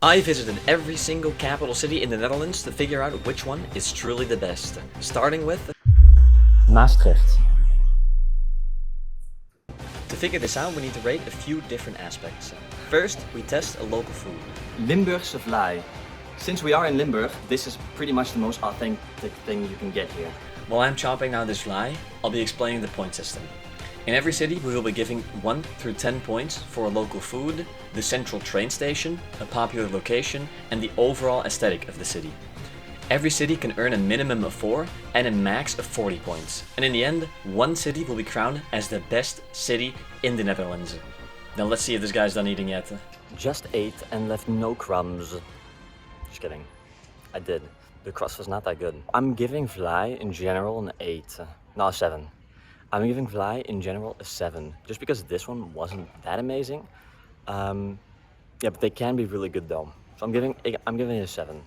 I visited every single capital city in the Netherlands to figure out which one is truly the best. Starting with Maastricht. To figure this out, we need to rate a few different aspects. First, we test a local food. Limburgse vlaai. Since we are in Limburg, this is pretty much the most authentic thing you can get here. While I'm chopping down this fly, I'll be explaining the point system. In every city, we will be giving 1 through 10 points for a local food, the central train station, a popular location, and the overall aesthetic of the city. Every city can earn a minimum of 4 and a max of 40 points. And in the end, one city will be crowned as the best city in the Netherlands. Now let's see if this guy's done eating yet. Just ate and left no crumbs. Just kidding. I did. The crust was not that good. I'm giving vlaai in general an 8. No, a 7. I'm giving vlaai in general a 7. Just because this one wasn't that amazing. Yeah, but they can be really good though. So I'm giving it a 7.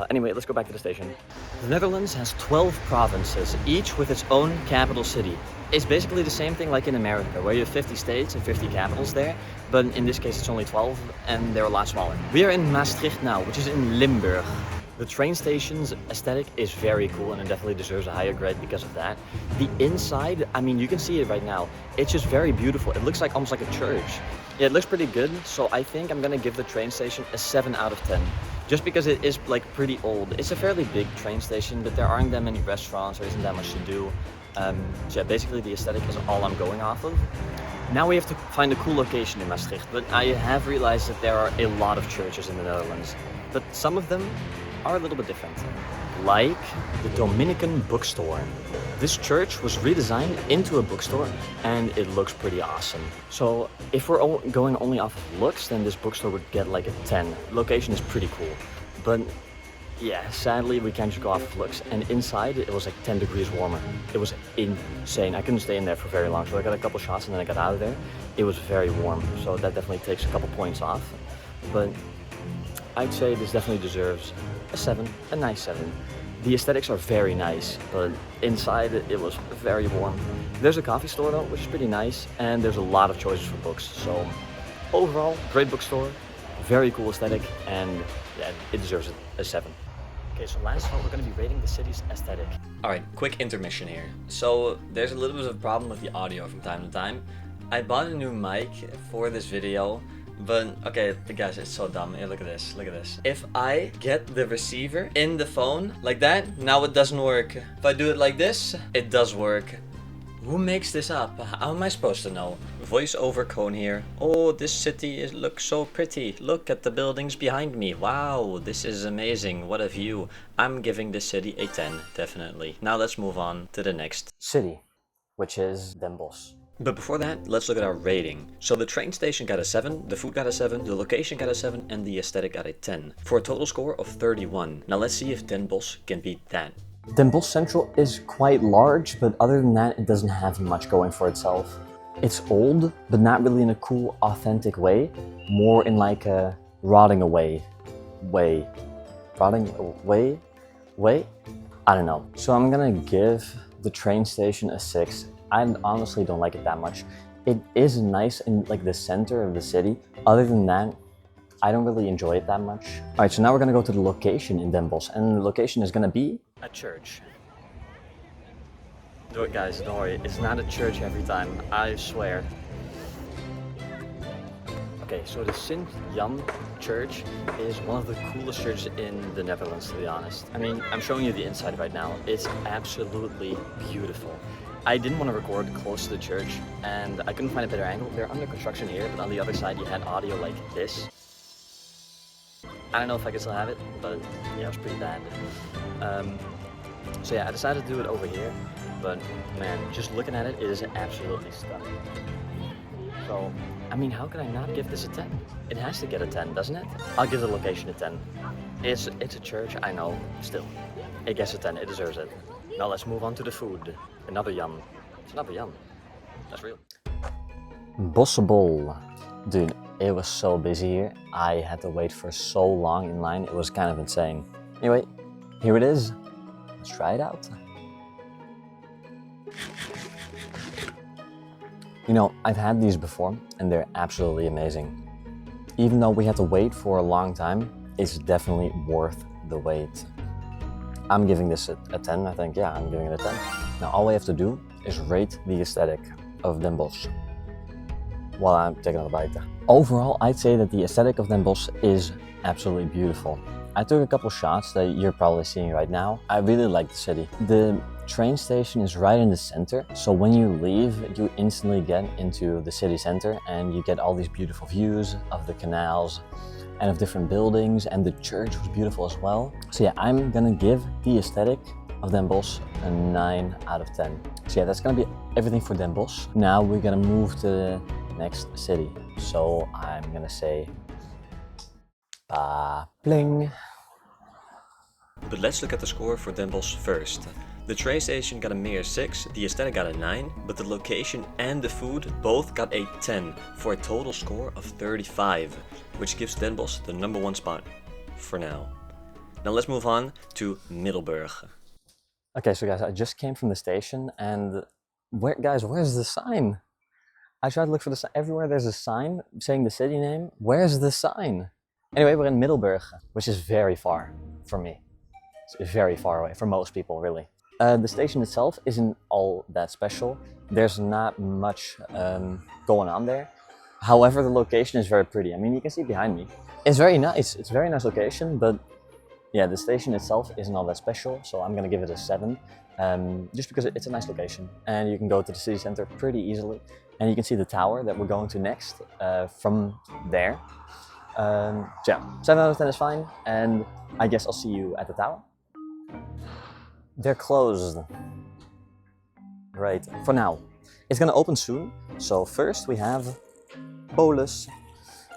Anyway, let's go back to the station. The Netherlands has 12 provinces, each with its own capital city. It's basically the same thing like in America, where you have 50 states and 50 capitals there, but in this case it's only 12 and they're a lot smaller. We are in Maastricht now, which is in Limburg. The train station's aesthetic is very cool and it definitely deserves a higher grade because of that. The inside, I mean, you can see it right now. It's just very beautiful. It looks like almost like a church. Yeah, it looks pretty good, so I think I'm gonna give the train station a 7 out of 10. Just because it is like pretty old. It's a fairly big train station, but there aren't that many restaurants, there isn't that much to do. So yeah, basically the aesthetic is all I'm going off of. Now we have to find a cool location in Maastricht, but I have realized that there are a lot of churches in the Netherlands. But some of them are a little bit different. Like the Dominican bookstore. This church was redesigned into a bookstore and it looks pretty awesome. So if we're going only off of looks, then this bookstore would get like a 10. Location is pretty cool. But yeah, sadly we can't just go off of looks. And inside it was like 10 degrees warmer. It was insane. I couldn't stay in there for very long. So I got a couple shots and then I got out of there. It was very warm. So that definitely takes a couple points off. But I'd say this definitely deserves a 7, a nice 7. The aesthetics are very nice, but inside it was very warm. There's a coffee store though, which is pretty nice, and there's a lot of choices for books. So overall, great bookstore, very cool aesthetic, and yeah, it deserves a 7. Okay, so last of all, we're going to be rating the city's aesthetic. Alright, quick intermission here. So there's a little bit of a problem with the audio from time to time. I bought a new mic for this video. But, okay, guys, it's so dumb. Here, look at this, look at this. If I get the receiver in the phone like that, now it doesn't work. If I do it like this, it does work. Who makes this up? How am I supposed to know? Voiceover cone here. Oh, this city looks so pretty. Look at the buildings behind me. Wow, this is amazing. What a view. I'm giving this city a 10, definitely. Now let's move on to the next City, which is Den Bosch. But before that, let's look at our rating. So the train station got a 7, the food got a 7, the location got a 7, and the aesthetic got a 10. For a total score of 31. Now let's see if Den Bosch can beat that. Den Bosch Central is quite large, but other than that, it doesn't have much going for itself. It's old, but not really in a cool, authentic way. More in like a rotting away way. Rotting away? Way? I don't know. So I'm gonna give the train station a 6. I honestly don't like it that much. It is nice in like the center of the city. Other than that, I don't really enjoy it that much. Alright, so now we're gonna go to the location in Den Bosch, and the location is gonna be a church. Do it, guys, don't worry, it's not a church every time, I swear. Okay, so the Sint Jan Church is one of the coolest churches in the Netherlands, to be honest. I mean, I'm showing you the inside right now. It's absolutely beautiful. I didn't want to record close to the church, and I couldn't find a better angle. They're under construction here, but on the other side you had audio like this. I don't know if I can still have it, but yeah, it was pretty bad. So yeah, I decided to do it over here, but man, just looking at it, it is absolutely stunning. So, I mean, how can I not give this a 10? It has to get a 10, doesn't it? I'll give the location a 10. It's a church, I know, still. It gets a 10, it deserves it. Now let's move on to the food. Another Jan. It's another Jan. That's real. Bossebol. Dude, it was so busy here. I had to wait for so long in line. It was kind of insane. Anyway, here it is. Let's try it out. You know, I've had these before and they're absolutely amazing. even though we had to wait for a long time, it's definitely worth the wait. I'm giving this a 10, I think. Yeah, I'm giving it a 10. Now all we have to do is rate the aesthetic of Den Bosch while I'm taking another bite. Overall, I'd say that the aesthetic of Den Bosch is absolutely beautiful. I took a couple shots that you're probably seeing right now. I really like the city. The train station is right in the center, so when you leave, you instantly get into the city center and you get all these beautiful views of the canals and of different buildings, and the church was beautiful as well. So yeah, I'm gonna give the aesthetic of Den Bosch a 9 out of 10. So yeah, that's gonna be everything for Den Bosch. Now we're gonna move to the next city. So I'm gonna say bling. But let's look at the score for Den Bosch first. The train station got a mere 6, the aesthetic got a 9, but the location and the food both got a 10 for a total score of 35, which gives Den Bosch the #1 spot for now. Now let's move on to Middelburg. Okay, so guys, I just came from the station and where's the sign? I tried to look for the sign. Everywhere there's a sign saying the city name. Where's the sign? Anyway, we're in Middelburg, which is very far from me. It's very far away for most people, really. The station itself isn't all that special. There's not much going on there. However, the location is very pretty. I mean, you can see behind me. It's very nice. It's a very nice location, but yeah, the station itself isn't all that special. So I'm gonna give it a 7, just because it's a nice location and you can go to the city center pretty easily. And you can see the tower that we're going to next from there. So yeah, 7 out of 10 is fine. And I guess I'll see you at the tower. They're closed. Right, for now. It's gonna open soon. So first we have bolus.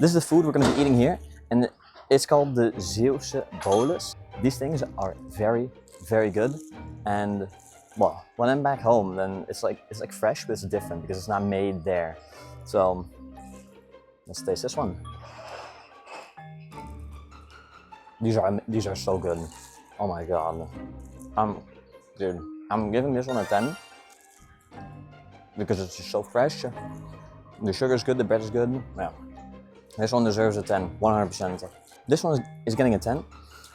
This is the food we're gonna be eating here, and it's called the Zeeuwse bolus. These things are very, very good. And well, when I'm back home, then it's like fresh, but it's different because it's not made there. So let's taste this one. These are so good. Oh my god. Dude, I'm giving this one a 10 because it's just so fresh. The sugar is good, the bread is good. Yeah, this one deserves a 10, 100%. This one is getting a 10,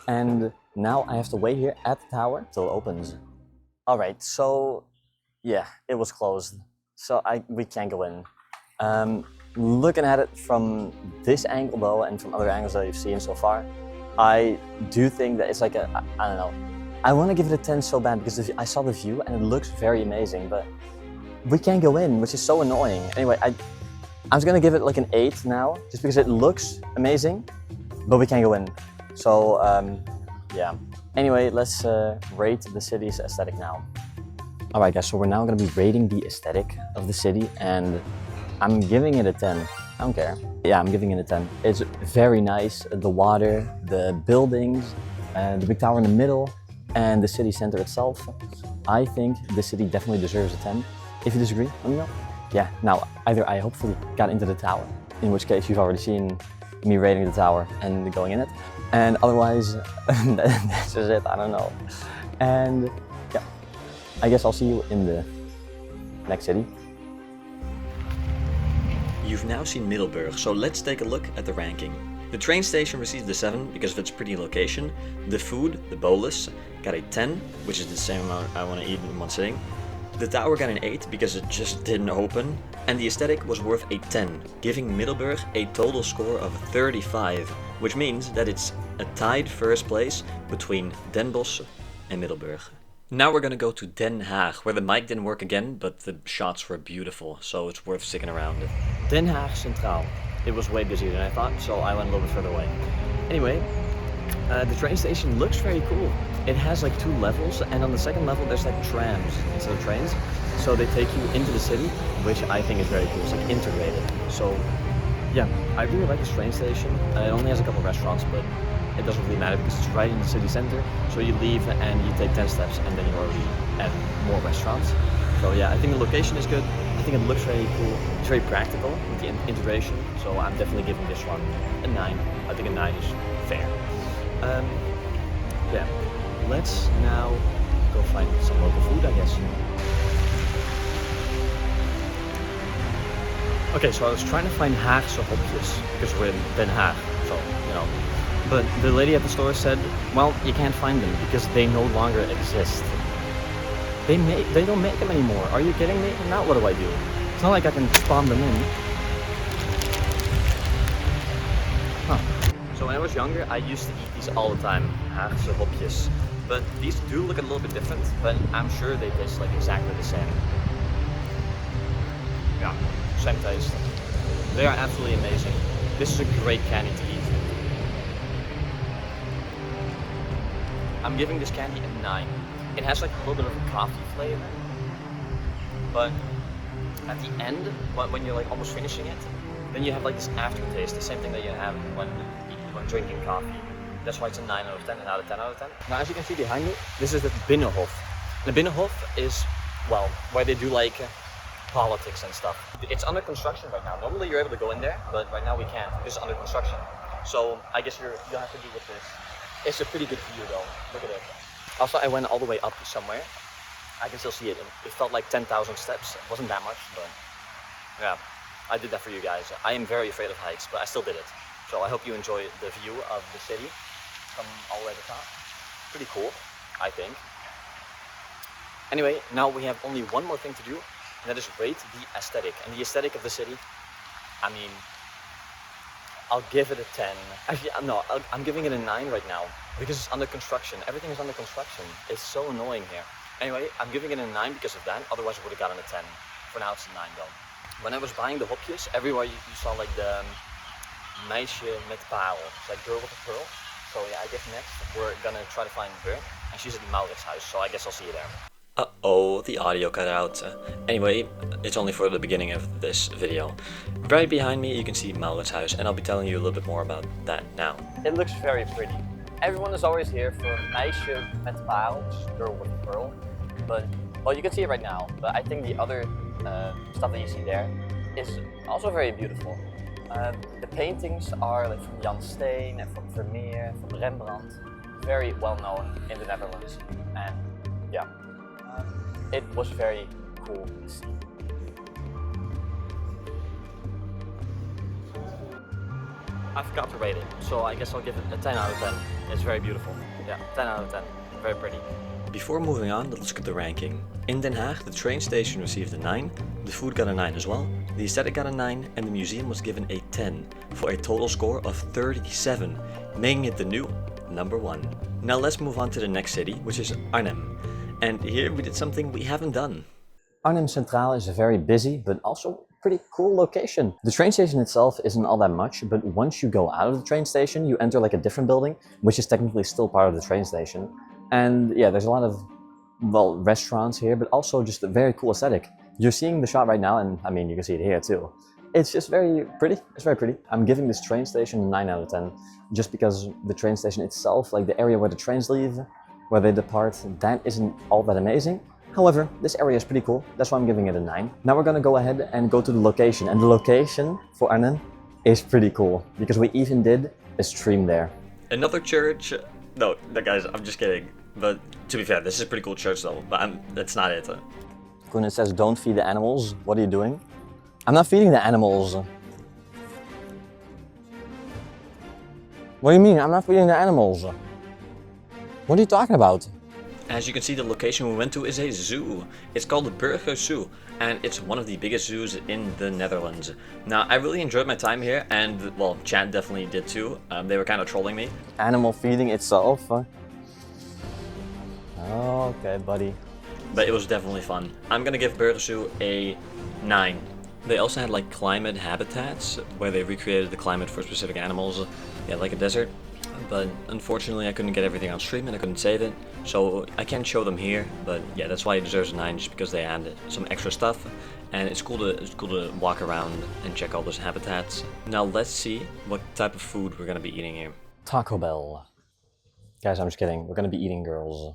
and now I have to wait here at the tower till it opens. All right, so yeah, it was closed, so we can't go in. Looking at it from this angle though, and from other angles that you've seen so far, I do think that it's like I don't know. I want to give it a 10 so bad because I saw the view and it looks very amazing, but we can't go in, which is so annoying. Anyway, I'm just gonna give it like an 8 now, just because it looks amazing, but we can't go in. So yeah. Anyway, let's rate the city's aesthetic now. All right, guys. So we're now gonna be rating the aesthetic of the city, and I'm giving it a 10. I don't care. Yeah, I'm giving it a 10. It's very nice. The water, the buildings, the big tower in the middle, and the city center itself. I think the city definitely deserves a 10. If you disagree, let me know. Yeah, now either I hopefully got into the tower, in which case you've already seen me rating the tower and going in it, and otherwise that's just it, I don't know. And yeah, I guess I'll see you in the next city. You've now seen Middelburg, so let's take a look at the ranking. The train station received a 7 because of its pretty location. The food, the bolus, got a 10, which is the same amount I want to eat in one sitting. The tower got an 8 because it just didn't open. And the aesthetic was worth a 10, giving Middelburg a total score of 35, which means that it's a tied first place between Den Bosch and Middelburg. Now we're gonna go to Den Haag, where the mic didn't work again, but the shots were beautiful, so it's worth sticking around. Den Haag Centraal. It was way busier than I thought, so I went a little bit further away. Anyway, the train station looks very cool. It has like 2 levels, and on the second level there's like trams instead of trains. So they take you into the city, which I think is very cool. It's like integrated. So yeah, I really like this train station. It only has a couple restaurants, but it doesn't really matter because it's right in the city center. So you leave and you take 10 steps and then you're already at more restaurants. So yeah, I think the location is good. I think it looks very cool. It's very practical with the integration. So I'm definitely giving this one a 9. I think a 9 is fair. Yeah, let's now go find some local food, I guess. Okay, so I was trying to find Haagse hopjes because we're in Den Haag, so, you know. But the lady at the store said, well, you can't find them because they no longer exist. They don't make them anymore. Are you kidding me? Now what do I do? It's not like I can spawn them in. Huh. So when I was younger, I used to eat these all the time, Haagse hopjes. But these do look a little bit different, but I'm sure they taste like exactly the same. Yeah, same taste. They are absolutely amazing. This is a great candy to eat. I'm giving this candy a 9. It has like a little bit of a coffee flavor, but at the end, when you're like almost finishing it, then you have like this aftertaste, the same thing that you have when drinking coffee. That's why it's a 9 out of 10 and not a 10 out of 10. Now, as you can see behind me, this is the Binnenhof. The Binnenhof is, well, where they do like politics and stuff. It's under construction right now. Normally you're able to go in there, but right now we can't. It's under construction. So I guess you'll have to do with this. It's a pretty good view though. Look at it. Also, I went all the way up somewhere. I can still see it. It felt like 10,000 steps. It wasn't that much, but yeah, I did that for you guys. I am very afraid of heights, but I still did it. So I hope you enjoy the view of the city from all the way to the top. Pretty cool, I think. Anyway, now we have only one more thing to do, and that is rate the aesthetic. And the aesthetic of the city, I mean, I'll give it a 10. Actually, no, I'm giving it a 9 right now because it's under construction. Everything is under construction. It's so annoying here. Anyway, I'm giving it a 9 because of that. Otherwise, I would have gotten a 10. For now, it's a 9 though. When I was buying the hopjes, everywhere you saw like the meisje met parel. It's like girl with a pearl. So yeah, I guess next we're gonna try to find her. And she's at Maurits' house, so I guess I'll see you there. Uh-oh, the audio cut out. Anyway, it's only for the beginning of this video. Right behind me you can see Maurits' house, and I'll be telling you a little bit more about that now. It looks very pretty. Everyone is always here for meisje met parel, which is girl with a pearl. But, well, you can see it right now, but I think the other stuff that you see there is also very beautiful. The paintings are like from Jan Steen and from Vermeer, from Rembrandt. Very well known in the Netherlands, and yeah. It was very cool to see. I forgot to rate it, so I guess I'll give it a 10 out of 10. It's very beautiful. Yeah, 10 out of 10. Very pretty. Before moving on, let's look at the ranking. In Den Haag, the train station received a 9, the food got a 9 as well, the aesthetic got a 9, and the museum was given a 10, for a total score of 37, making it the new number 1. Now let's move on to the next city, which is Arnhem. And here we did something we haven't done. Arnhem Centraal is a very busy, but also pretty cool location. The train station itself isn't all that much, but once you go out of the train station, you enter like a different building, which is technically still part of the train station. And yeah, there's a lot of, well, restaurants here, but also just a very cool aesthetic. You're seeing the shot right now, and I mean, you can see it here too. It's just very pretty. It's very pretty. I'm giving this train station a 9 out of 10, just because the train station itself, like the area where the trains leave, where they depart, that isn't all that amazing. However, this area is pretty cool. That's why I'm giving it a 9. Now we're gonna go ahead and go to the location. And the location for Arnhem is pretty cool, because we even did a stream there. Another church? No, guys, I'm just kidding. But to be fair, this is a pretty cool church though, but that's not it. When it says don't feed the animals, what are you doing? I'm not feeding the animals. What do you mean? I'm not feeding the animals. What are you talking about? As you can see, the location we went to is a zoo. It's called the Burger Zoo, and it's one of the biggest zoos in the Netherlands. Now, I really enjoyed my time here, and well, Chad definitely did too. They were kind of trolling me. Animal feeding itself? Okay, buddy. But it was definitely fun. I'm gonna give Burger Zoo a 9. They also had like climate habitats, where they recreated the climate for specific animals, yeah, like a desert. But unfortunately I couldn't get everything on stream and I couldn't save it, so I can't show them here. But yeah, that's why it deserves a 9, just because they added some extra stuff, and it's cool to walk around and check all those habitats. Now let's see what type of food we're gonna be eating here. Taco Bell. Guys, I'm just kidding. We're gonna be eating girls.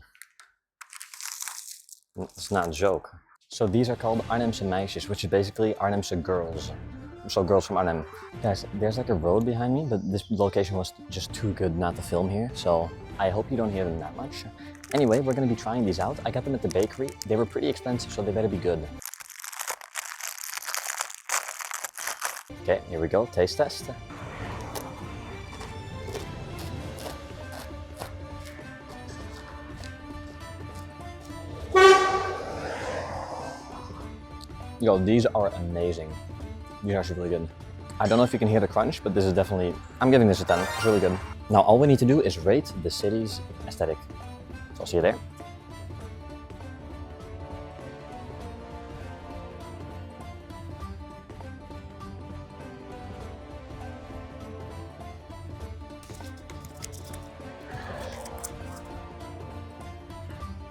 It's not a joke. So these are called Arnhemse meisjes, which is basically Arnhemse girls. So girls from Arnhem. Guys, there's like a road behind me, but this location was just too good not to film here, so I hope you don't hear them that much. Anyway, we're gonna be trying these out. I got them at the bakery. They were pretty expensive, so they better be good. Okay, here we go, taste test. Yo, these are amazing. These are actually really good. I don't know if you can hear the crunch, but this is definitely, I'm giving this a 10. It's really good. Now all we need to do is rate the city's aesthetic. So I'll see you there.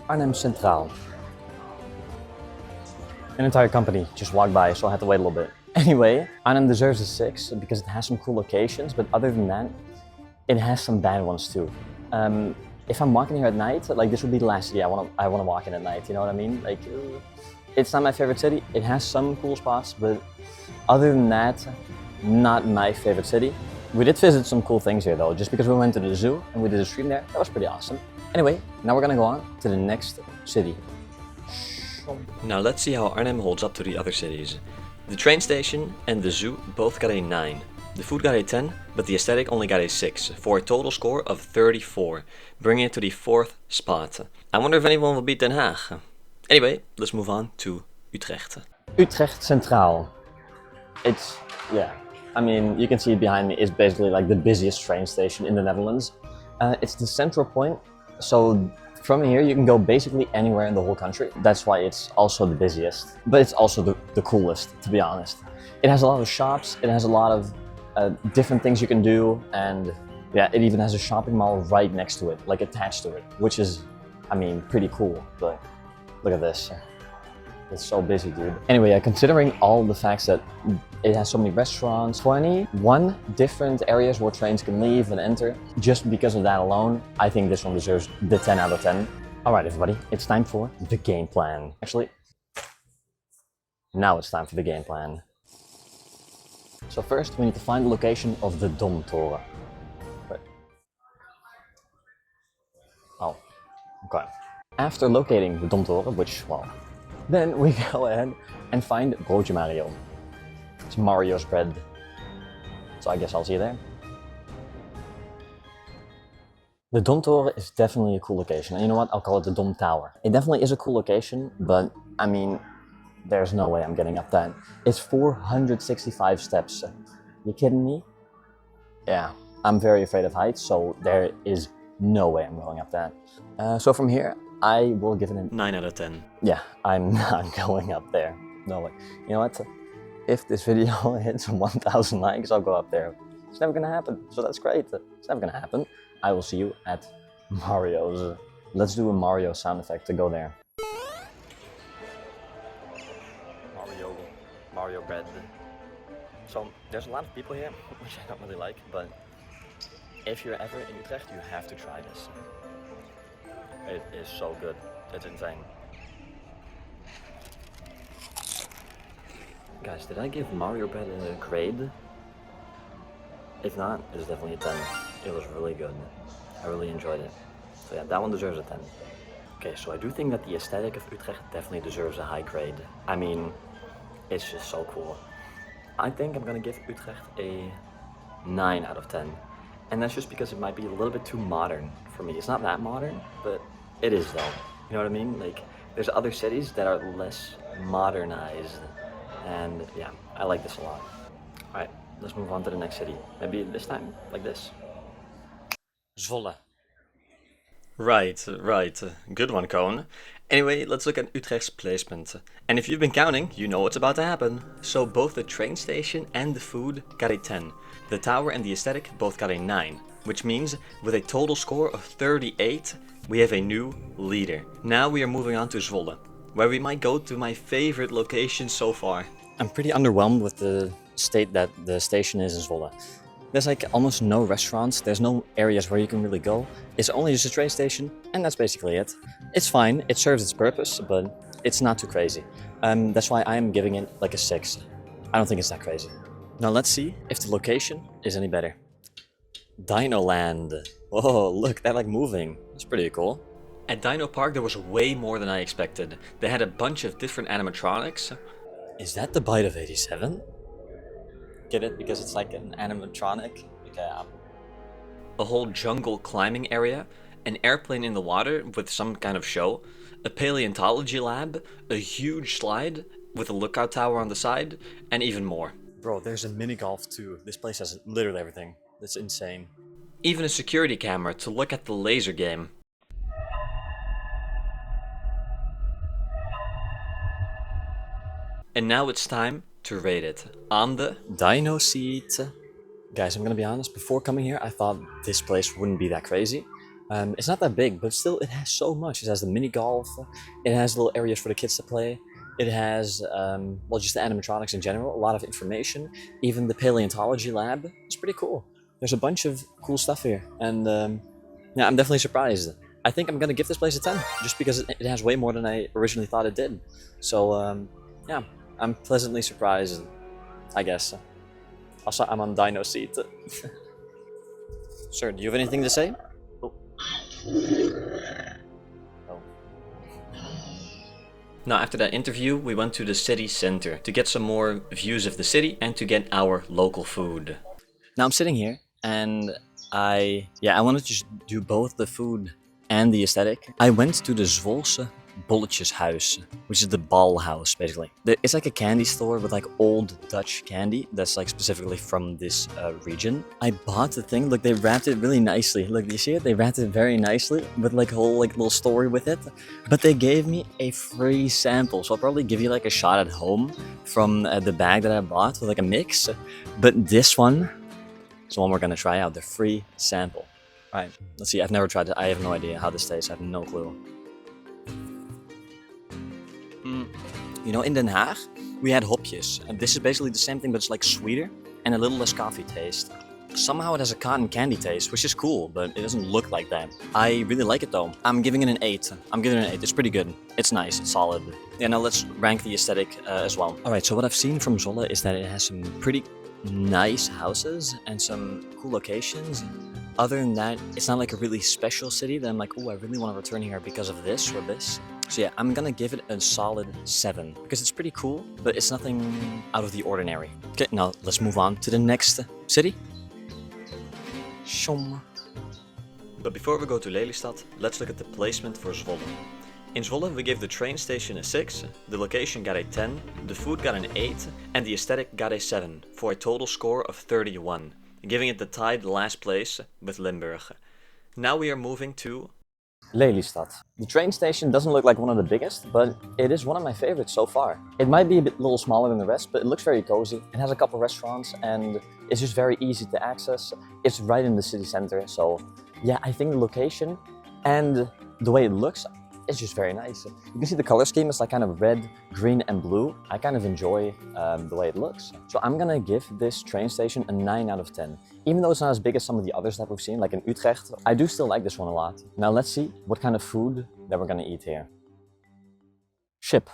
Arnhem Centraal. An entire company just walked by, so I had to wait a little bit. Anyway, Arnhem deserves a 6 because it has some cool locations, but other than that, it has some bad ones too. If I'm walking here at night, like this would be the last city I wanna walk in at night, you know what I mean? Like, it's not my favorite city. It has some cool spots, but other than that, not my favorite city. We did visit some cool things here though, just because we went to the zoo and we did a stream there. That was pretty awesome. Anyway, now we're gonna go on to the next city. Now let's see how Arnhem holds up to the other cities. The train station and the zoo both got a 9. The food got a 10, but the aesthetic only got a 6, for a total score of 34, bringing it to the 4th spot. I wonder if anyone will beat Den Haag. Anyway, let's move on to Utrecht. Utrecht Centraal. It's, yeah, I mean, you can see it behind me. It's basically like the busiest train station in the Netherlands. It's the central point, so from here you can go basically anywhere in the whole country. That's why it's also the busiest, but it's also the coolest, to be honest. It has a lot of shops, it has a lot of different things you can do, and yeah, it even has a shopping mall right next to it, like attached to it, which is, I mean, pretty cool. But look at this. It's so busy, dude. Anyway, considering all the facts that it has so many restaurants, 21 different areas where trains can leave and enter, just because of that alone, I think this one deserves the 10 out of 10. Alright everybody, it's time for the game plan. Actually, now it's time for the game plan. So first, we need to find the location of the Domtoren. Wait. Oh, okay. After locating the Domtoren, which, well, then we go ahead and find Broodje Mario. It's Mario's bread. So I guess I'll see you there. The Domtoren is definitely a cool location. And you know what? I'll call it the Dom Tower. It definitely is a cool location, but I mean, there's no way I'm getting up that. It's 465 steps. You kidding me? Yeah, I'm very afraid of heights, so there is no way I'm going up that. So from here, I will give it a 9 out of 10. Yeah, I'm not going up there. No way. You know what? If this video hits 1,000 likes, I'll go up there. It's never gonna happen, so that's great. It's never gonna happen. I will see you at Mario's. Let's do a Mario sound effect to go there. Mario bread. So there's a lot of people here, which I don't really like, but if you're ever in Utrecht, you have to try this. It is so good. It's insane. Guys, did I give Mario bread a grade? If not, it's definitely a 10. It was really good. I really enjoyed it. So yeah, that one deserves a 10. Okay, so I do think that the aesthetic of Utrecht definitely deserves a high grade. I mean, it's just so cool. I think I'm gonna give Utrecht a 9 out of 10. And that's just because it might be a little bit too modern for me. It's not that modern, but it is though. You know what I mean? Like, there's other cities that are less modernized. And yeah, I like this a lot. Alright, let's move on to the next city. Maybe this time, like this. Zwolle. Right. Good one, Koen. Anyway, let's look at Utrecht's placement. And if you've been counting, you know what's about to happen. So both the train station and the food got a 10. The tower and the aesthetic both got a 9. Which means, with a total score of 38, we have a new leader. Now we are moving on to Zwolle, where we might go to my favorite location so far. I'm pretty underwhelmed with the state that the station is in Zwolle. There's like almost no restaurants, there's no areas where you can really go. It's only just a train station, and that's basically it. It's fine, it serves its purpose, but it's not too crazy. That's why I'm giving it like a 6. I don't think it's that crazy. Now let's see if the location is any better. Dino Land. Whoa, look, they're like moving. It's pretty cool. At Dino Park there was way more than I expected. They had a bunch of different animatronics. Is that the Bite of 87? get it because it's like an animatronic. Okay, a whole jungle climbing area, an airplane in the water with some kind of show, a paleontology lab, a huge slide with a lookout tower on the side, and even more. Bro, there's a mini golf too. This place has literally everything. That's insane. Even a security camera to look at the laser game. And now it's time to rate it on the Dino seat. Guys, I'm gonna be honest, before coming here, I thought this place wouldn't be that crazy. It's not that big, but still, it has so much. It has the mini golf, it has little areas for the kids to play, it has, well, just the animatronics in general, a lot of information, even the paleontology lab. It's pretty cool. There's a bunch of cool stuff here, and yeah, I'm definitely surprised. I think I'm gonna give this place a 10, just because it has way more than I originally thought it did. So, yeah, I'm pleasantly surprised, I guess. Also, I'm on Dino seat. Sir, do you have anything to say? Oh. Oh. Now, after that interview, we went to the city center to get some more views of the city and to get our local food. Now I'm sitting here and I wanted to just do both the food and the aesthetic. I went to the Zwolse Bolletjeshuis, which is the ball house, basically. It's like a candy store with like old Dutch candy that's like specifically from this region. I bought the thing. Look, they wrapped it really nicely. Look, you see it? They wrapped it very nicely with like a whole like little story with it. But they gave me a free sample, so I'll probably give you like a shot at home from the bag that I bought with like a mix. But this one is the one we're gonna try out, the free sample. All right, let's see. I've never tried it. I have no idea how this tastes. I have no clue. You know, in Den Haag, we had hopjes. And this is basically the same thing, but it's like sweeter and a little less coffee taste. Somehow it has a cotton candy taste, which is cool, but it doesn't look like that. I really like it though. I'm giving it an 8. It's pretty good. It's nice, it's solid. Yeah, now let's rank the aesthetic as well. All right, so what I've seen from Zwolle is that it has some pretty nice houses and some cool locations. Other than that, it's not like a really special city that I'm like, oh, I really want to return here because of this or this. So yeah, I'm gonna give it a solid 7 because it's pretty cool, but it's nothing out of the ordinary. Okay, now let's move on to the next city. Shom. But before we go to Lelystad, let's look at the placement for Zwolle. In Zwolle, we gave the train station a 6, the location got a 10, the food got an 8, and the aesthetic got a 7, for a total score of 31, giving it the tied last place with Limburg. Now we are moving to Lelystad. The train station doesn't look like one of the biggest, but it is one of my favorites so far. It might be a little smaller than the rest, but it looks very cozy. It has a couple restaurants and it's just very easy to access. It's right in the city center, so yeah, I think the location and the way it looks, it's just very nice. You can see the color scheme is like kind of red, green, and blue. I kind of enjoy the way it looks. So I'm gonna give this train station a 9 out of 10. Even though it's not as big as some of the others that we've seen, like in Utrecht, I do still like this one a lot. Now let's see what kind of food that we're gonna eat here. Ship.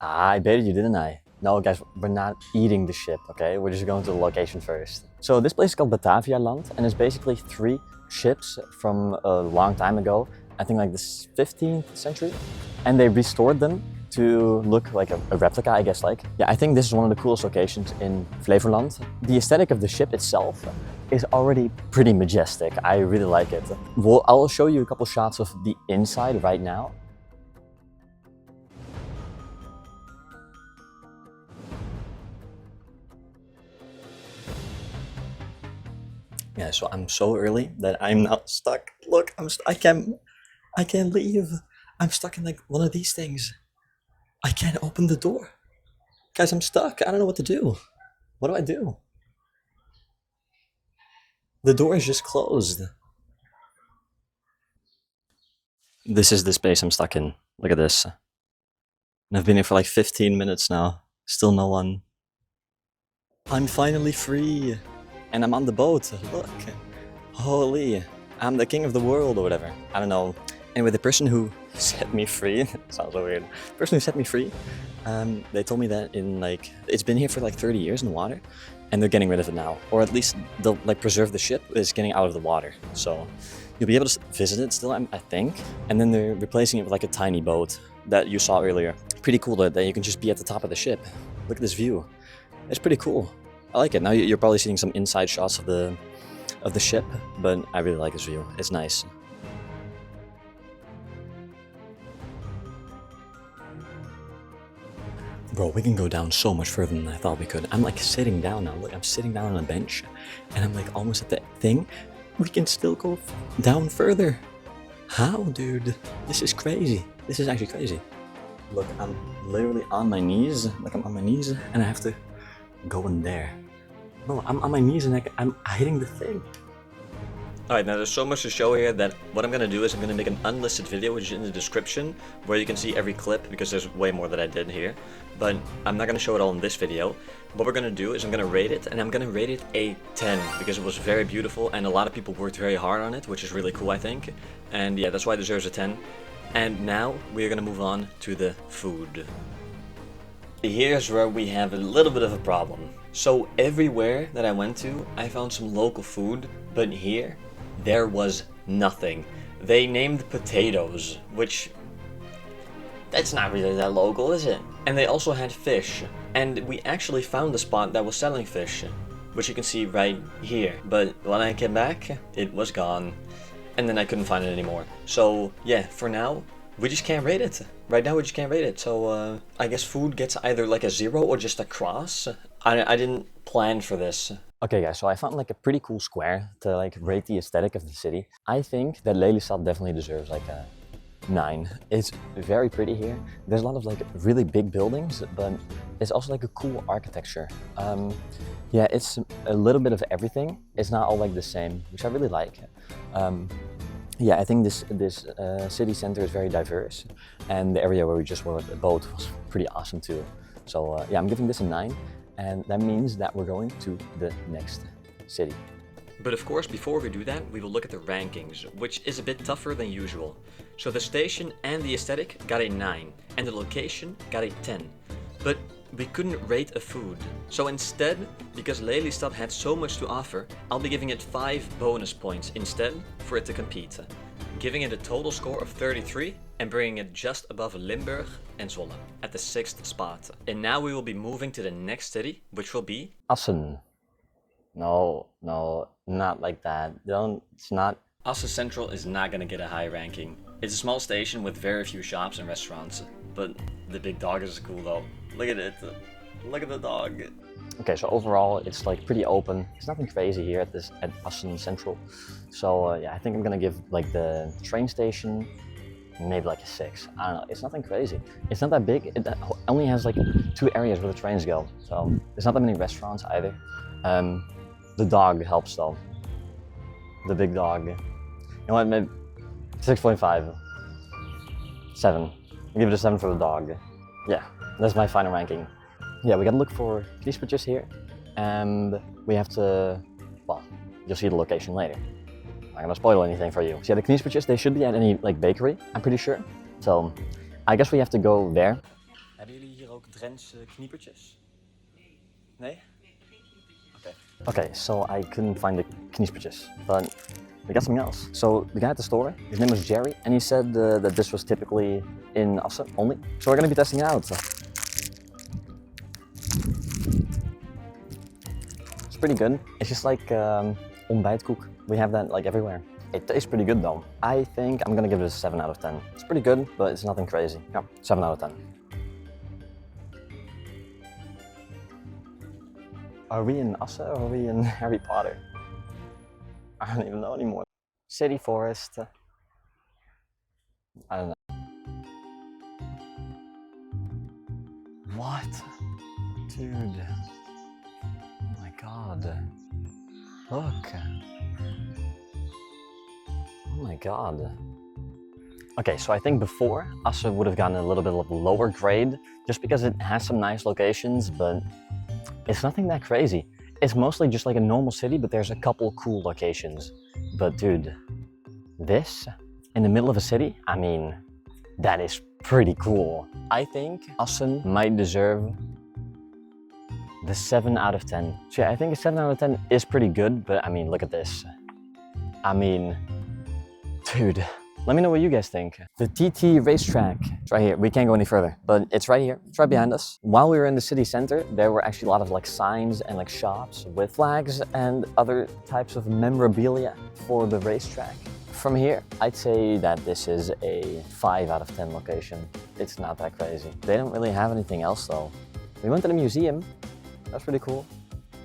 I baited you, didn't I? No guys, we're not eating the ship, okay? We're just going to the location first. So this place is called Batavia Land, and it's basically 3 ships from a long time ago. I think like the 15th century. And they restored them to look like a replica, I guess like. Yeah, I think this is one of the coolest locations in Flevoland. The aesthetic of the ship itself is already pretty majestic. I really like it. Well, I'll show you a couple shots of the inside right now. Yeah, so I'm so early that I'm now stuck. Look, I can't leave. I'm stuck in like one of these things. I can't open the door. Guys, I'm stuck. I don't know what to do. What do I do? The door is just closed. This is the space I'm stuck in. Look at this. And I've been here for like 15 minutes now. Still no one. I'm finally free. And I'm on the boat. Look. Holy. I'm the king of the world or whatever. I don't know. Anyway, the person who set me free, sounds so weird. The person who set me free, they told me that it's been here for like 30 years in the water, and they're getting rid of it now. Or at least they'll like preserve the ship is getting out of the water. So you'll be able to visit it still, I think. And then they're replacing it with like a tiny boat that you saw earlier. Pretty cool that you can just be at the top of the ship. Look at this view. It's pretty cool. I like it. Now you're probably seeing some inside shots of the ship, but I really like this view. It's nice. Bro, we can go down so much further than I thought we could. I'm like sitting down now. Look, I'm sitting down on a bench and I'm like almost at the thing. We can still go down further. How, dude? This is crazy. This is actually crazy. Look, I'm literally on my knees. Like I'm on my knees and I have to go in there. Bro, I'm on my knees and I'm hitting the thing. Alright, now there's so much to show here that what I'm gonna do is I'm gonna make an unlisted video, which is in the description, where you can see every clip, because there's way more that I did here. But I'm not gonna show it all in this video. What we're gonna do is I'm gonna rate it, and I'm gonna rate it a 10, because it was very beautiful, and a lot of people worked very hard on it, which is really cool, I think. And yeah, that's why it deserves a 10. And now we're gonna move on to the food. Here's where we have a little bit of a problem. So everywhere that I went to, I found some local food, but here, there was nothing. They named potatoes, which, that's not really that local, is it? And they also had fish. And we actually found a spot that was selling fish, which you can see right here. But when I came back, it was gone. And then I couldn't find it anymore. So yeah, for now, we just can't rate it. Right now we just can't rate it. So I guess food gets either like a 0 or just a cross. I didn't plan for this. Okay guys, so I found like a pretty cool square to like rate the aesthetic of the city. I think that Lelystad definitely deserves like a 9. It's very pretty here. There's a lot of like really big buildings, but it's also like a cool architecture. Yeah, it's a little bit of everything. It's not all like the same, which I really like. Yeah, I think this city center is very diverse, and the area where we just were with the boat was pretty awesome too. So yeah, I'm giving this a 9. And that means that we're going to the next city. But of course, before we do that, we will look at the rankings, which is a bit tougher than usual. So the station and the aesthetic got a 9, and the location got a 10. But we couldn't rate a food. So instead, because Lelystad had so much to offer, I'll be giving it 5 bonus points instead for it to compete. Giving it a total score of 33 and bringing it just above Limburg and Zwolle at the 6th spot. And now we will be moving to the next city, which will be Assen. No, not like that. It's not. Assen Central is not gonna get a high ranking. It's a small station with very few shops and restaurants, but the big dog is cool though. Look at it. Look at the dog. Okay, so overall it's like pretty open. It's nothing crazy here at Assen Central. So yeah, I think I'm gonna give like the train station maybe like a 6. I don't know. It's nothing crazy. It's not that big. It only has like 2 areas where the trains go. So there's not that many restaurants either. The dog helps though. The big dog. You know what? Maybe 6.5. 7. I'll give it a 7 for the dog. Yeah, that's my final ranking. Yeah, we gotta look for kniespertjes here, and we have to, well, you'll see the location later. I'm not gonna spoil anything for you. So yeah, the kniespertjes, they should be at any like bakery, I'm pretty sure. So I guess we have to go there. Hebben jullie hier ook Drentse kniepertjes? Nee? Okay. Okay, so I couldn't find the kniespertjes, but we got something else. So the guy at the store, his name was Jerry, and he said that this was typically in Assen only. So we're gonna be testing it out. It's pretty good. It's just like ontbijtkoek. We have that like everywhere. It tastes pretty good though. I think I'm gonna give it a 7 out of 10. It's pretty good, but it's nothing crazy. Yeah, 7 out of 10. Are we in Assen or are we in Harry Potter? I don't even know anymore. City forest. I don't know. What? Dude. Oh my god. Look. Oh my god. Okay, so I think before Assen would have gotten a little bit of a lower grade just because it has some nice locations, but it's nothing that crazy. It's mostly just like a normal city, but there's a couple cool locations. But dude, this in the middle of a city, I mean, that is pretty cool. I think Assen might deserve the 7 out of 10. So yeah, I think a 7 out of 10 is pretty good, but I mean, look at this. I mean, dude, Let me know what you guys think. The TT racetrack. It's right here. We can't go any further, but it's right here. It's right behind us. While we were in the city center, there were actually a lot of like signs and like shops with flags and other types of memorabilia for the racetrack. From here, I'd say that this is a 5 out of 10 location. It's not that crazy. They don't really have anything else though. We went to the museum. That's pretty cool.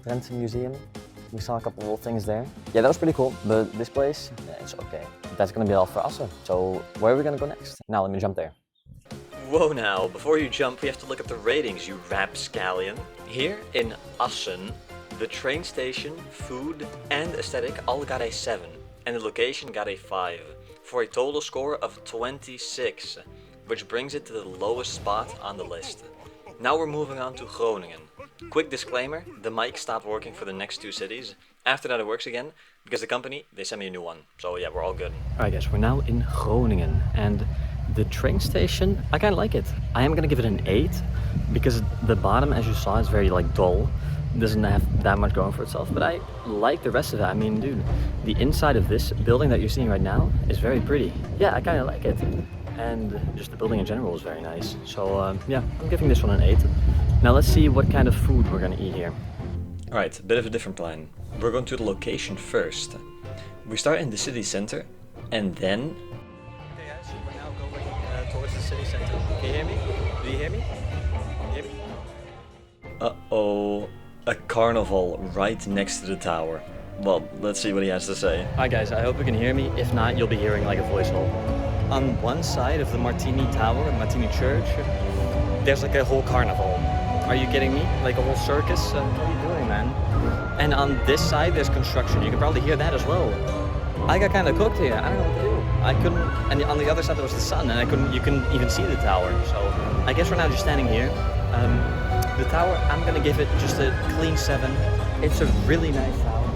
Drenthe Museum. We saw a couple little things there. Yeah, that was pretty cool, but this place, yeah, it's okay. That's gonna be all for Assen. So where are we gonna go next? Now let me jump there. Whoa now, before you jump, we have to look at the ratings, you rapscallion. Here in Assen, the train station, food, and aesthetic all got a 7, and the location got a 5, for a total score of 26, which brings it to the lowest spot on the list. Now we're moving on to Groningen. Quick disclaimer, the mic stopped working for the next 2 cities. After that it works again, because the company, they sent me a new one. So yeah, we're all good. Alright guys, we're now in Groningen, and the train station, I kinda like it. I am gonna give it an 8, because the bottom, as you saw, is very like dull. It doesn't have that much going for itself, but I like the rest of it. I mean, dude, the inside of this building that you're seeing right now is very pretty. Yeah, I kinda like it. And just the building in general is very nice. So yeah, I'm giving this one an 8. Now let's see what kind of food we're gonna eat here. Alright, a bit of a different plan. We're going to the location first. We start in the city center, and then... Okay guys, we're now going towards the city center. Can you hear me? Do you hear me? Hear me? Uh-oh, a carnival right next to the tower. Well, let's see what he has to say. Alright guys, I hope you can hear me. If not, you'll be hearing like a voice hole. On one side of the Martini Tower, Martini Church, there's like a whole carnival. Are you kidding me? Like a whole circus? What are you doing, man? And on this side, there's construction. You can probably hear that as well. I got kind of cooked here. I don't know what to do. I couldn't, and on the other side there was the sun, and I couldn't. You couldn't even see the tower. So I guess we're now just standing here. The tower, I'm gonna give it just a clean 7. It's a really nice tower.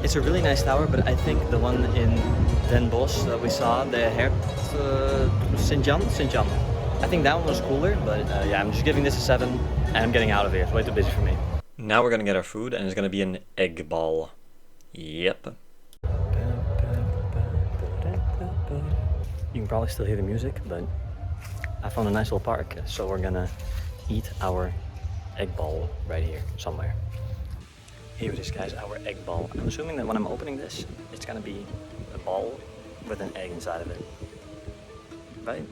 It's a really nice tower, but I think the one in Den Bosch that we saw, the Sint-Jan. I think that one was cooler, but yeah, I'm just giving this a 7, and I'm getting out of here. It's way too busy for me. Now we're gonna get our food, and it's gonna be an egg ball. Yep. You can probably still hear the music, but I found a nice little park, so we're gonna eat our egg ball right here, somewhere. Here it is guys, our egg ball. I'm assuming that when I'm opening this, it's gonna be a ball with an egg inside of it. Right?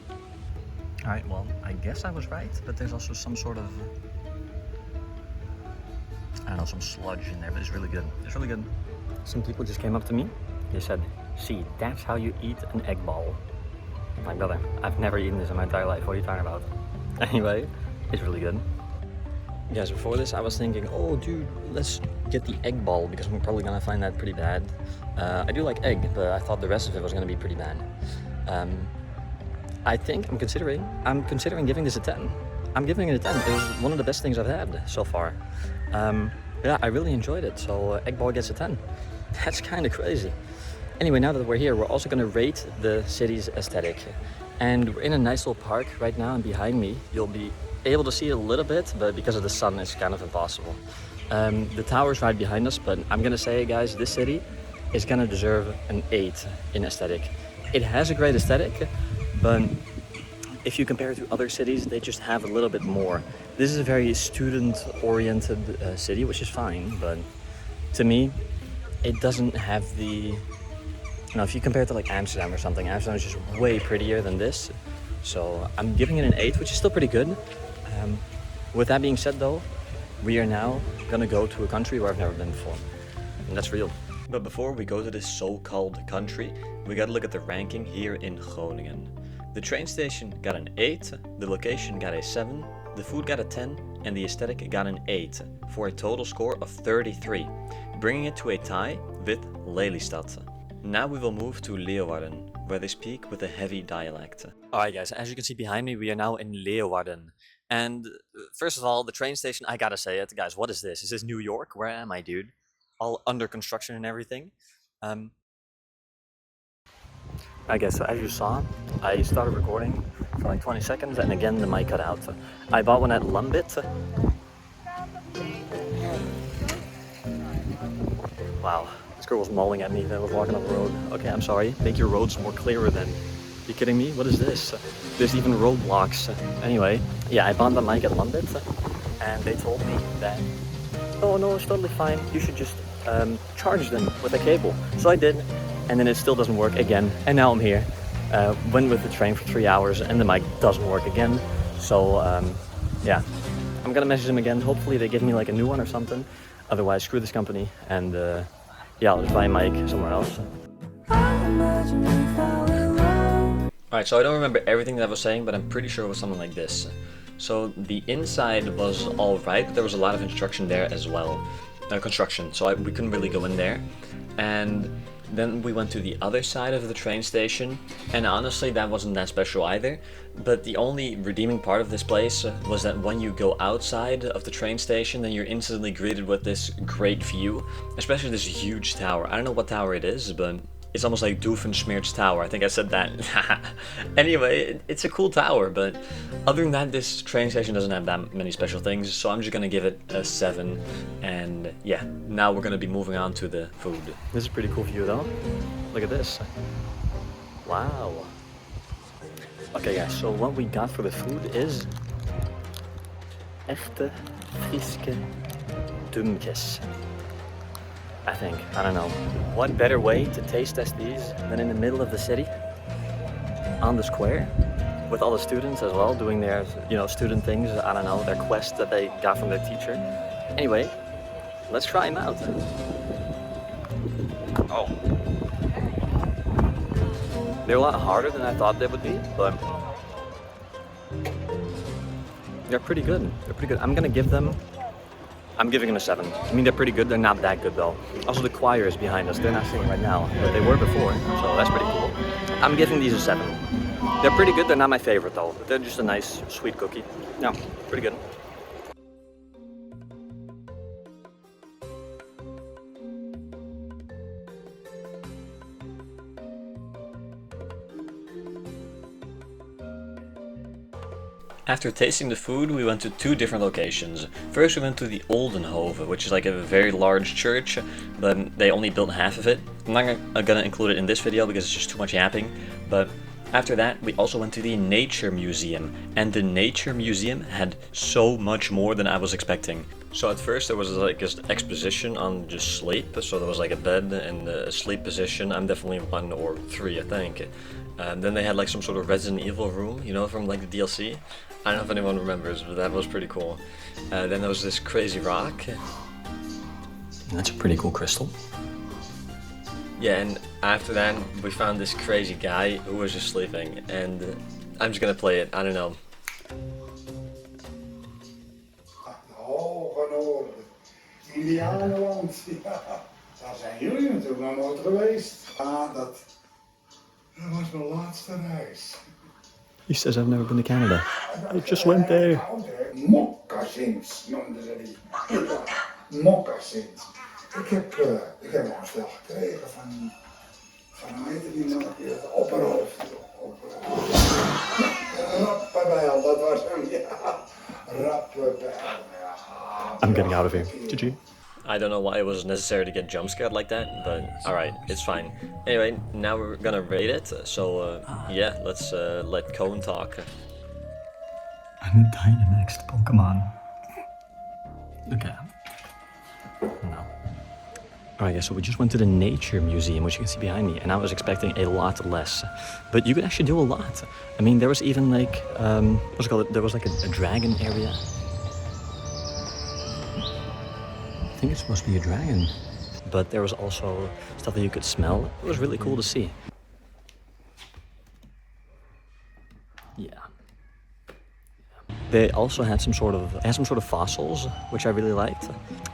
Alright, well, I guess I was right, but there's also some sort of, I don't know, some sludge in there, but it's really good. It's really good. Some people just came up to me. They said, see, that's how you eat an egg ball. My brother, I've never eaten this in my entire life. What are you talking about? Anyway, it's really good. Guys, before this, I was thinking, oh, dude, let's get the egg ball because I'm probably gonna find that pretty bad. I do like egg, but I thought the rest of it was gonna be pretty bad. I think I'm considering giving this a 10. I'm giving it a 10. It was one of the best things I've had so far. Yeah, I really enjoyed it. So egg ball gets a 10. That's kind of crazy. Anyway, now that we're here, we're also gonna rate the city's aesthetic. And we're in a nice little park right now, and behind me, you'll be able to see it a little bit, but because of the sun, it's kind of impossible. The tower's right behind us, but I'm gonna say, guys, this city is gonna deserve an 8 in aesthetic. It has a great aesthetic, but if you compare it to other cities, they just have a little bit more. This is a very student-oriented city, which is fine, but to me, it doesn't have the... You know, if you compare it to like Amsterdam or something, Amsterdam is just way prettier than this. So I'm giving it an 8, which is still pretty good. With that being said though, we are now gonna go to a country where I've never been before. And that's real. But before we go to this so-called country, we gotta look at the ranking here in Groningen. The train station got an 8, the location got a 7, the food got a 10, and the aesthetic got an 8, for a total score of 33, bringing it to a tie with Lelystad. Now we will move to Leeuwarden, where they speak with a heavy dialect. Alright guys, as you can see behind me, we are now in Leeuwarden. And first of all, the train station, I gotta say it, guys, what is this? Is this New York? Where am I, dude? All under construction and everything. I guess, so as you saw, I started recording for like 20 seconds, and again the mic cut out. I bought one at Lumbit. Wow, it's girl was mauling at me that was walking on the road. Okay, I'm sorry. Make your roads more clearer then. You kidding me? What is this? There's even roadblocks. Anyway, yeah, I bought the mic at Lambit, and they told me that, oh no, it's totally fine. You should just charge them with a cable. So I did, and then it still doesn't work again. And now I'm here. Went with the train for 3 hours, and the mic doesn't work again. So yeah, I'm gonna message them again. Hopefully they give me like a new one or something. Otherwise, screw this company, and yeah, I'll just buy a mic somewhere else. Alright, so I don't remember everything that I was saying, but I'm pretty sure it was something like this. So the inside was alright, but there was a lot of construction there as well. Construction, so we couldn't really go in there. And then we went to the other side of the train station, and honestly that wasn't that special either. But the only redeeming part of this place was that when you go outside of the train station, then you're instantly greeted with this great view, especially this huge tower. I don't know what tower it is, but it's almost like Doofenshmirtz Tower. I think I said that. Anyway, it's a cool tower, but other than that, this train station doesn't have that many special things, so I'm just gonna give it a 7. And yeah, now we're gonna be moving on to the food. This is a pretty cool view though. Look at this. Wow. Okay guys, so what we got for the food is echte Friese dumkes. I think. I don't know. What better way to taste test these than in the middle of the city, on the square, with all the students as well doing their, student things. I don't know, their quest that they got from their teacher. Anyway, let's try them out. Oh. They're a lot harder than I thought they would be, but they're pretty good. They're pretty good. I'm giving them a 7. I mean, they're pretty good. They're not that good though. Also, the choir is behind us. They're not singing right now, but they were before, so that's pretty cool. I'm giving these a 7. They're pretty good. They're not my favorite though. But they're just a nice, sweet cookie. Yeah, pretty good. After tasting the food, we went to 2 different locations. First we went to the Oldenhoven, which is like a very large church, but they only built half of it. I'm not gonna include it in this video because it's just too much yapping, but after that we also went to the Nature Museum, and the Nature Museum had so much more than I was expecting. So at first there was like this exposition on just sleep, so there was like a bed and a sleep position. I'm definitely 1 or 3, I think. Then they had like some sort of Resident Evil room, from like the DLC. I don't know if anyone remembers, but that was pretty cool. Then there was this crazy rock. That's a pretty cool crystal. Yeah, and after that we found this crazy guy who was just sleeping, and I'm just gonna play it, I don't know. Indianenland, ja, daar zijn jullie natuurlijk nog nooit geweest. Dat was mijn laatste reis. He says I've never been to Canada. I just went there. Moccasins noemden ze die. Moccasins. Ik heb een stel gekregen van hoe heette die man die het opperhoofd. Rappabijl, dat was hem, ja. Rappabijl, ja. I'm getting out of here. GG. I don't know why it was necessary to get jump scared like that, but alright, it's fine. Anyway, now we're gonna rate it, so yeah, let's let Cohen talk. I'm the Dynamax Pokemon. Okay. No. Alright guys, so we just went to the Nature Museum, which you can see behind me, and I was expecting a lot less. But you could actually do a lot. I mean, there was even like, what's it called? There was like a dragon area. I think it's supposed to be a dragon. But there was also stuff that you could smell. It was really cool to see. Yeah. They also had some sort of fossils, which I really liked,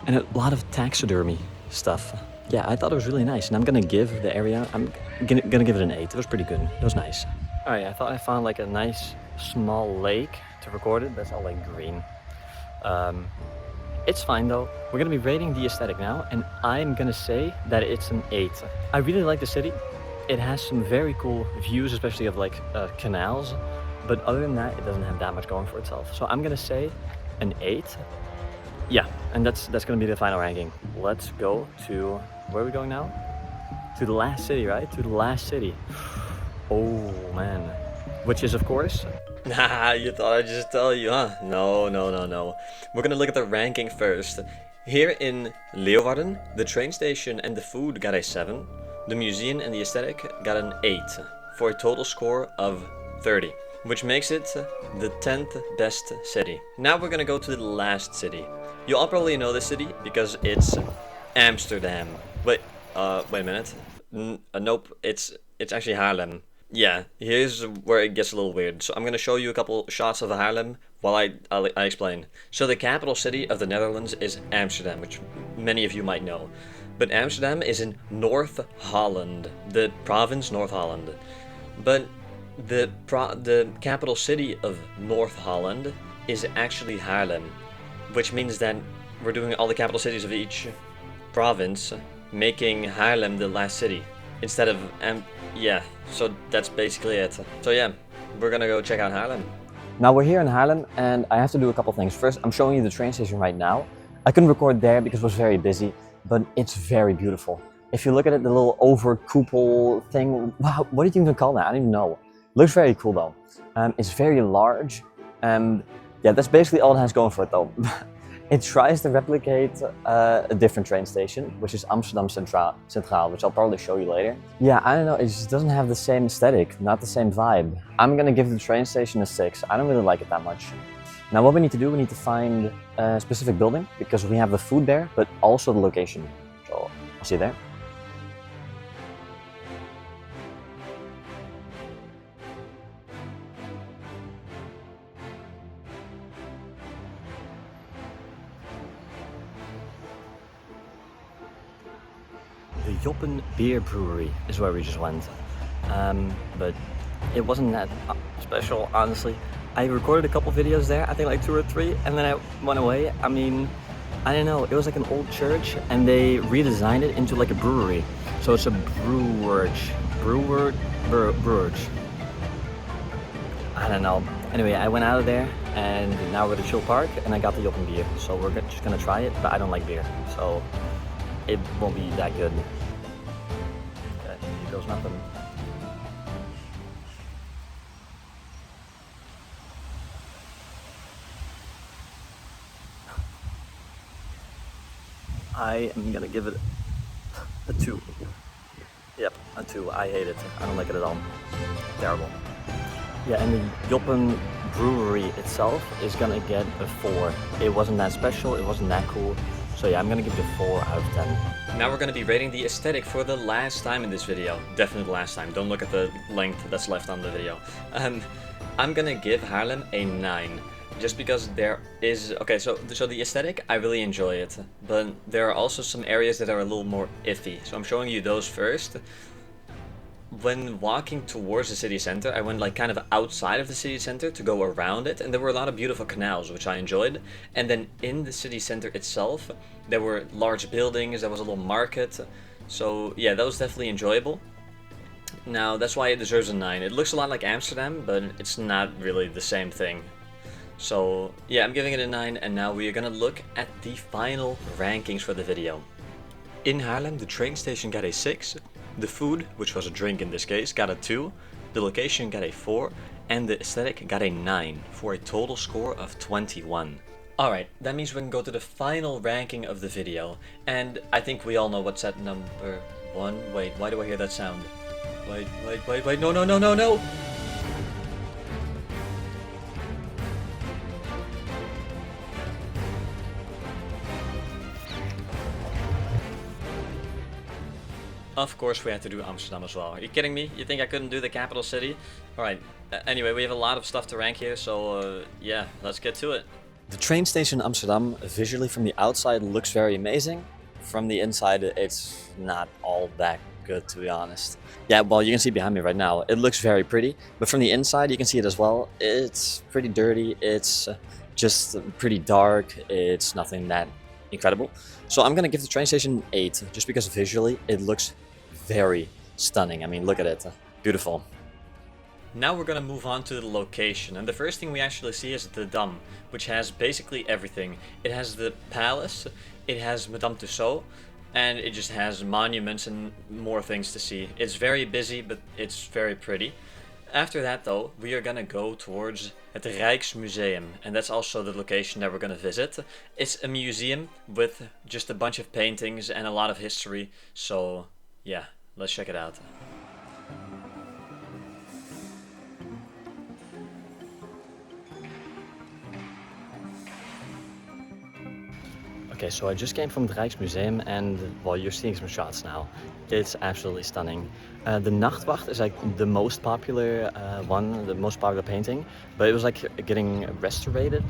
and a lot of taxidermy stuff. Yeah, I thought it was really nice, and I'm gonna give the area, I'm gonna give it an 8. It was pretty good. It was nice. All right, I thought I found like a nice small lake to record it. That's all like green. It's fine though. We're gonna be rating the aesthetic now, and I'm gonna say that it's an 8. I really like the city. It has some very cool views, especially of like canals, but other than that, it doesn't have that much going for itself. So I'm gonna say an 8. Yeah, and that's gonna be the final ranking. Let's go to Where are we going now? To the last city, right? To the last city. Oh man. Which is of course... Nah, you thought I'd just tell you, huh? No, no, no, no. We're gonna look at the ranking first. Here in Leeuwarden, the train station and the food got a 7. The museum and the aesthetic got an 8. For a total score of 30. Which makes it the 10th best city. Now we're gonna go to the last city. You all probably know this city because it's Amsterdam. Wait a minute. Nope, it's actually Haarlem. Yeah, here's where it gets a little weird. So I'm gonna show you a couple shots of Haarlem while I explain. So the capital city of the Netherlands is Amsterdam, which many of you might know. But Amsterdam is in North Holland, the province North Holland. But the capital city of North Holland is actually Haarlem, which means that we're doing all the capital cities of each province, making Haarlem the last city instead of yeah, so that's basically it. So yeah, we're gonna go check out Haarlem. Now we're here in Haarlem and I have to do a couple things. First, I'm showing you the train station right now. I couldn't record there because it was very busy, but it's very beautiful. If you look at it, the little over cupola thing, wow, what did you even call that? I don't even know. Looks very cool though. It's very large. Yeah, that's basically all it has going for it though. It tries to replicate a different train station, which is Amsterdam Centraal, which I'll probably show you later. Yeah, I don't know, it just doesn't have the same aesthetic, not the same vibe. I'm gonna give the train station a 6. I don't really like it that much. Now what we need to do, we need to find a specific building, because we have the food there, but also the location. So, I'll see you there. The Joppen Beer Brewery is where we just went, but it wasn't that special, honestly. I recorded a couple videos there, I think like 2 or 3, and then I went away. I mean, I don't know, it was like an old church and they redesigned it into like a brewery. So it's a brewerage. I don't know. Anyway, I went out of there and now we're at the chill park and I got the Joppen beer. So we're just gonna try it, but I don't like beer, so it won't be that good. Okay, here goes nothing. I am gonna give it a 2. Yep, a 2. I hate it. I don't like it at all. Terrible. Yeah, and the Joppen brewery itself is gonna get a 4. It wasn't that special, it wasn't that cool. So yeah, I'm gonna give it a 4 out of 10. Now we're gonna be rating the aesthetic for the last time in this video. Definitely the last time. Don't look at the length that's left on the video. I'm gonna give Haarlem a 9. Just because there is... Okay, so the aesthetic, I really enjoy it. But there are also some areas that are a little more iffy. So I'm showing you those first. When walking towards the city center, I went like kind of outside of the city center to go around it. And there were a lot of beautiful canals, which I enjoyed. And then in the city center itself, there were large buildings, there was a little market. So yeah, that was definitely enjoyable. Now, that's why it deserves a 9. It looks a lot like Amsterdam, but it's not really the same thing. So yeah, I'm giving it a 9, and now we are gonna look at the final rankings for the video. In Haarlem, the train station got a 6, the food, which was a drink in this case, got a 2, the location got a 4, and the aesthetic got a 9, for a total score of 21. Alright, that means we can go to the final ranking of the video, and I think we all know what's at number 1. Wait, why do I hear that sound? Wait, no! Of course we had to do Amsterdam as well. Are you kidding me? You think I couldn't do the capital city? Alright, anyway, we have a lot of stuff to rank here, so yeah, let's get to it. The train station in Amsterdam, visually from the outside, looks very amazing. From the inside, it's not all that good, to be honest. Yeah, well, you can see behind me right now, it looks very pretty, but from the inside you can see it as well. It's pretty dirty, it's just pretty dark, it's nothing that incredible. So I'm gonna give the train station 8, just because visually it looks very stunning. I mean, look at it, beautiful. Now we're gonna move on to the location, and the first thing we actually see is the Dam, which has basically everything. It has the palace, it has Madame Tussauds, and it just has monuments and more things to see. It's very busy, but it's very pretty. After that though, we are gonna go towards het Rijksmuseum, and that's also the location that we're gonna visit. It's a museum with just a bunch of paintings and a lot of history, so yeah, let's check it out. Okay, so I just came from the Rijksmuseum and, well, you're seeing some shots now. It's absolutely stunning. The Nachtwacht is like the most popular one, the most popular painting, but it was like getting restorated,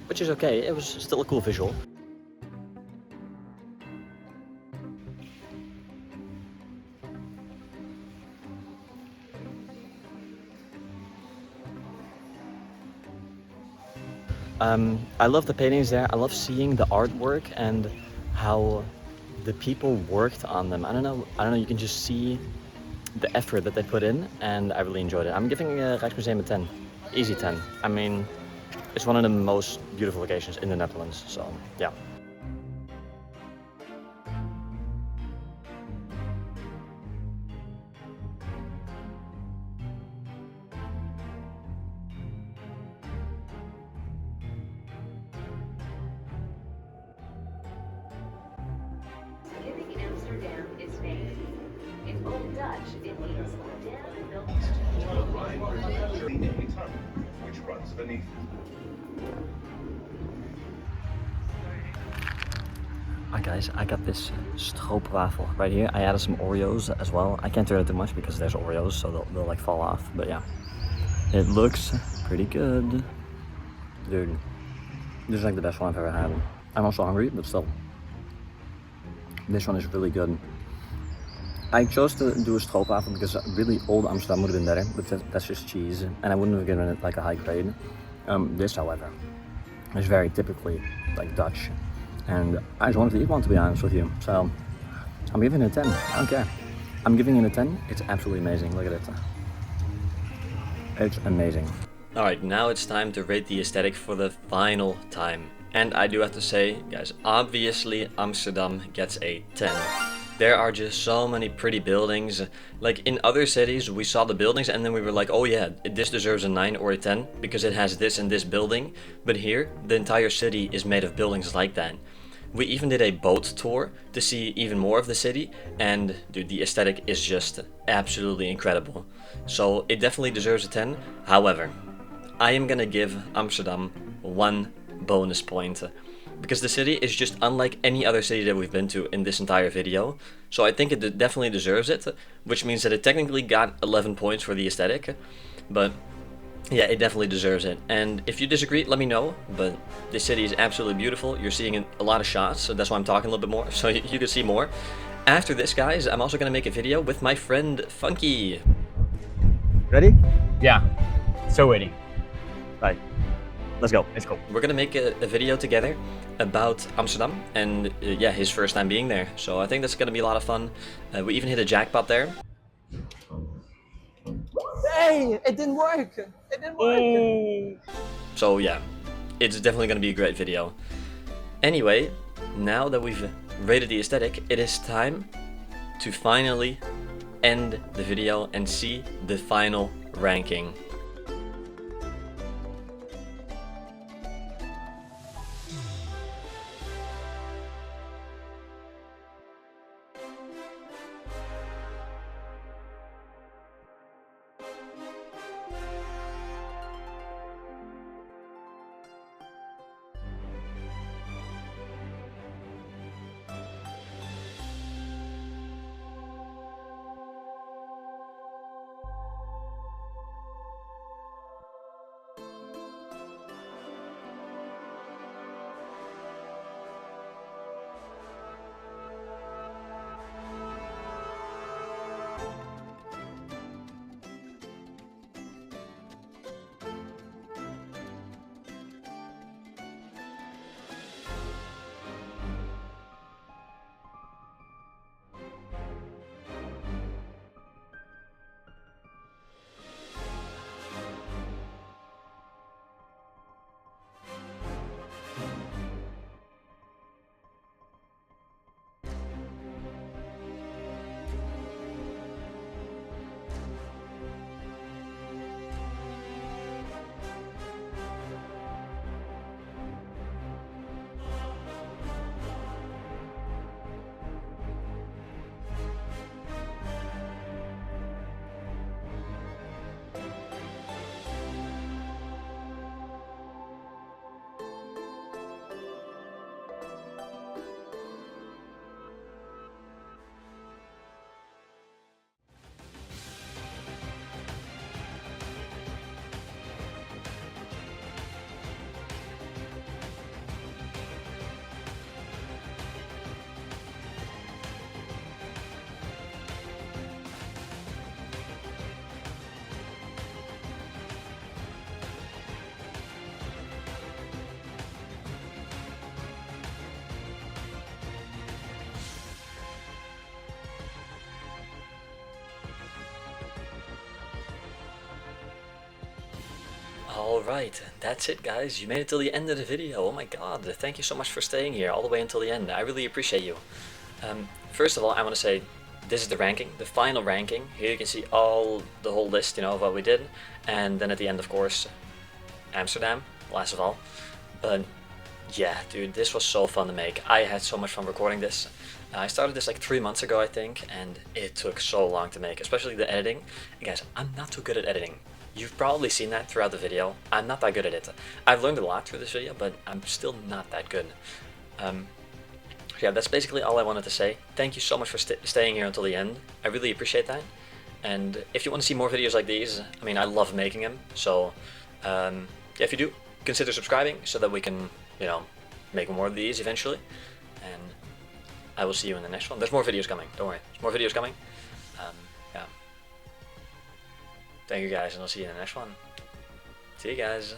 which is okay. It was still a cool visual. I love the paintings there. I love seeing the artwork and how the people worked on them. I don't know, you can just see the effort that they put in, and I really enjoyed it. I'm giving Rijksmuseum a 10. Easy 10. I mean, it's one of the most beautiful locations in the Netherlands, so yeah. Living in Amsterdam is famous. In Old Dutch, it means dam built. Which runs beneath. Alright guys, I got this stroopwafel right here. I added some Oreos as well. I can't turn it too much because there's Oreos, so they'll like fall off, but yeah. It looks pretty good. Dude, this is like the best one I've ever had. I'm also hungry, but still. This one is really good. I chose to do a stroopwafel because really old Amsterdam would have been better, but that's just cheese, and I wouldn't have given it like a high grade. This, however, is very typically like Dutch, and I just wanted to eat one, to be honest with you. So I'm giving it a 10. I don't care. I'm giving it a 10. It's absolutely amazing. Look at it. It's amazing. Alright, now it's time to rate the aesthetic for the final time. And I do have to say, guys, obviously Amsterdam gets a 10. There are just so many pretty buildings. Like in other cities, we saw the buildings and then we were like, oh yeah, this deserves a 9 or a 10 because it has this and this building. But here, the entire city is made of buildings like that. We even did a boat tour to see even more of the city, and dude, the aesthetic is just absolutely incredible. So it definitely deserves a 10. However, I am gonna give Amsterdam 1 bonus point because the city is just unlike any other city that we've been to in this entire video. So I think it definitely deserves it, which means that it technically got 11 points for the aesthetic, but yeah, it definitely deserves it. And if you disagree, let me know, but this city is absolutely beautiful. You're seeing a lot of shots, so that's why I'm talking a little bit more, so you can see more. After this, guys, I'm also going to make a video with my friend Funky. Ready? Yeah, so waiting. Right. Let's go. Let's go. We're gonna make a video together about Amsterdam and yeah, his first time being there. So I think that's gonna be a lot of fun. We even hit a jackpot there. Hey, it didn't work. It didn't work. So yeah, it's definitely gonna be a great video. Anyway, now that we've rated the aesthetic, it is time to finally end the video and see the final ranking. Alright, that's it guys, you made it till the end of the video. Oh my god, thank you so much for staying here all the way until the end. I really appreciate you. First of all, I want to say this is the ranking, the final ranking. Here you can see the whole list, you know, of what we did. And then at the end, of course, Amsterdam, last of all. But yeah, dude, this was so fun to make. I had so much fun recording this. I started this like 3 months ago, I think, and it took so long to make, especially the editing. And guys, I'm not too good at editing. You've probably seen that throughout the video. I'm not that good at it. I've learned a lot through this video, but I'm still not that good. Yeah, that's basically all I wanted to say. Thank you so much for staying here until the end. I really appreciate that. And if you want to see more videos like these, I mean, I love making them. So, yeah, if you do, consider subscribing so that we can, you know, make more of these eventually. And I will see you in the next one. There's more videos coming. Don't worry. There's more videos coming. Yeah. Thank you guys, and I'll see you in the next one. See you guys.